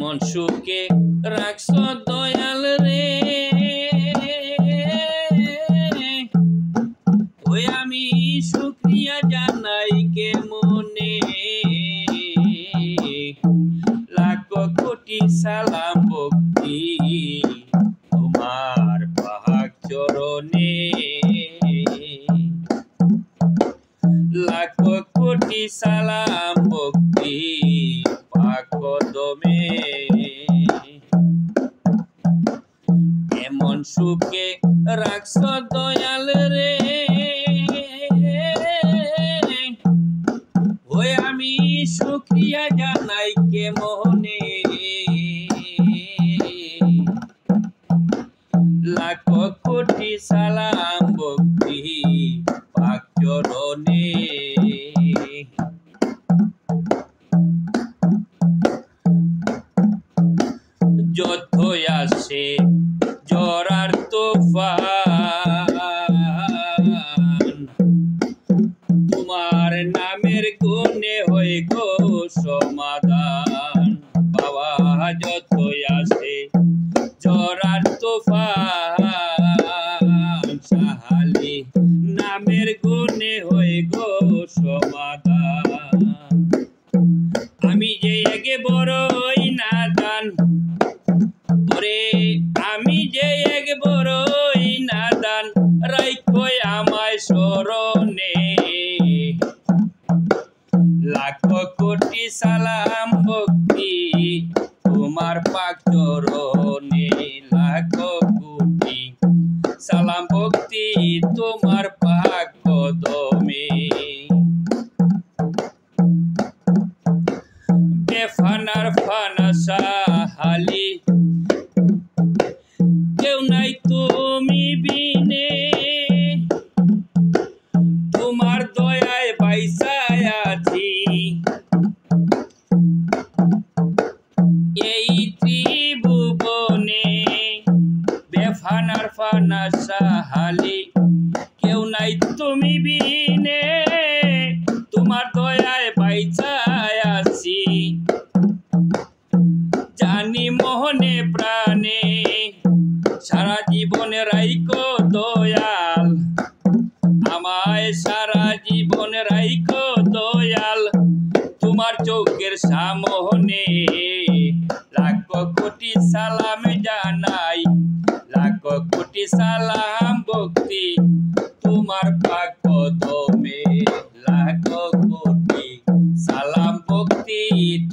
এমন সুখে রাখছ দয়াল রে, ওই আমি শুকরিয়া জানাই কে মনে। লাখ কোটি সালাম ভক্তি তোমার পাক চরণে, লাখ কোটি সালাম ভক্তি পাক কদমে। এমন সুখে রাখছ দয়াল রে, ওই আমি শুকরিয়া জানাই কে মনে। লাখ কোটি সালাম ভক্তি পাক চরণে। যতই আসে ঝড় তুফান, তোমার নামের গুণে হই গো সমাধান। বাবা যতই আসে ঝড় তুফান, সাহালি নামের গুণে হই গো সমাধান। আমি যে একে বড়ই নাদান, ওরে আমি যে এক বড়ই নাদান, রাইখো আমায় স্মরণে। লাখ কোটি সালাম ভক্তি তোমার পাক চরণে, লাখ কোটি সালাম ভক্তি তোমার পাক কদমে। বেফানার ফানা সাহালি, কেউ নাই তুমি বিনে, তোমার দয়ায় বাইসায় আছি এই ত্রিভুবনে। বেফানার ফানা সাহালি, কেউ নাই তুমি বিনে, তোমার দয়ায় বাইসায় আছি জানি মোহনে প্রাণে। সারা জীবনে রাইখো দয়াল আমায়, সারা জীবন রাইখো দয়াল তোমার চোখের সামনে। লাখ কোটি সালাম জানাই, লাখ কোটি সালাম ভক্তি তোমার পাক কদমে। লাখ কোটি সালাম ভক্তি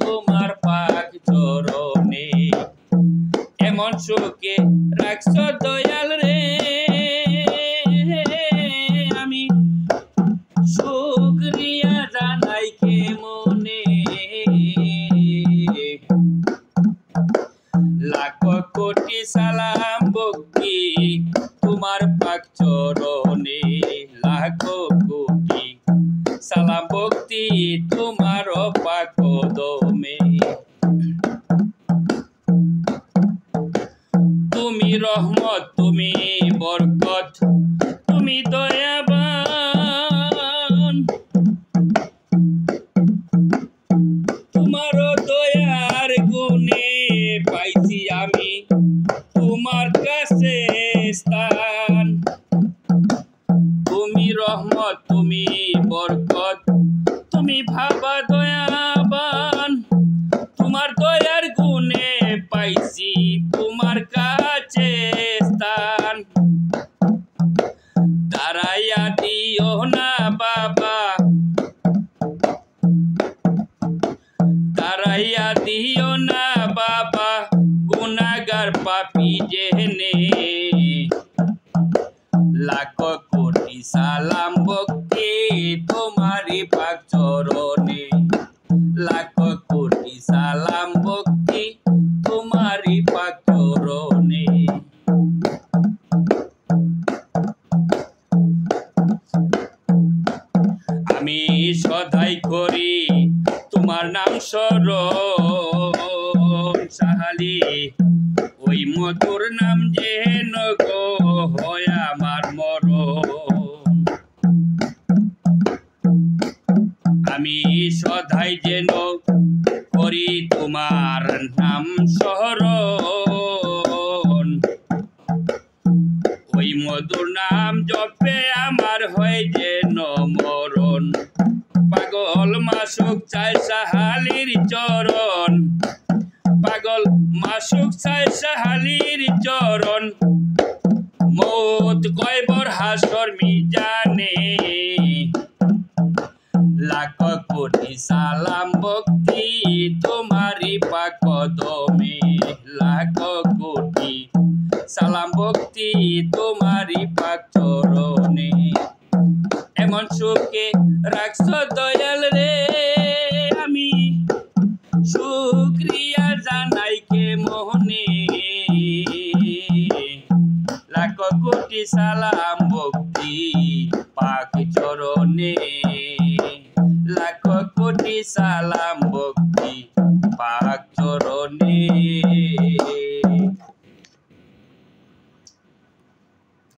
তোমার পাক চরণে। এমন সুখে রাখছ দয়াল রে, আমি শুকরিয়া জানাই কে মনে। লাখ কোটি সালাম ভক্তি তোমার পাক চরণে, লাখ কোটি সালাম ভক্তি তোমার পাক কদমে। তুমি রহমত, তুমি বরকত, তুমি দয়াবান, তোমার দয়ার গুণে পাইছি আমি তোমার কাছে স্থান। তুমি রহমত, তুমি বরকত, তুমি ভাবা দয়াবান, তোমার দয়ার গুণে পাইছি তোমার কাছে স্থান। দাঁড়াইয়া দিও না বাবা, দাঁড়াইয়া দিও না বাবা, গুনাহগার পাপী জেনে। লাখ কোটি সালাম ভক্তি তোমারি পাক চরণে, লাখ কোটি সালাম ভক্তি তোমারি পাক চরণে। আমি সদাই করি তোমার নাম স্মরণ, সাহালি ওই মধুর নাম যেন গো হয় আমার মরণ। আমি সদাই যেন করি তোমার নাম স্মরণ ওই মধুর নাম জপে আমার হয় যেন মরণ পাগল মাসুক চাই সাহালির চরণ পাগল মাসুক চাই সাহালির চরণ মৌত কয়বর হাসর মিজানে লাখ কোটি সালাম ভক্তি তোমারি পাক কদমে লাখ কোটি সালাম ভক্তি তোমারি পাক চরণে এমন সুখে রাখছ দয়াল রে আমি শুকরিয়া জানাই কে মোহনে লাখ কোটি সালাম ভক্তি পাক চরণে লাখ কোটি সালাম ভক্তি পাক চরণে।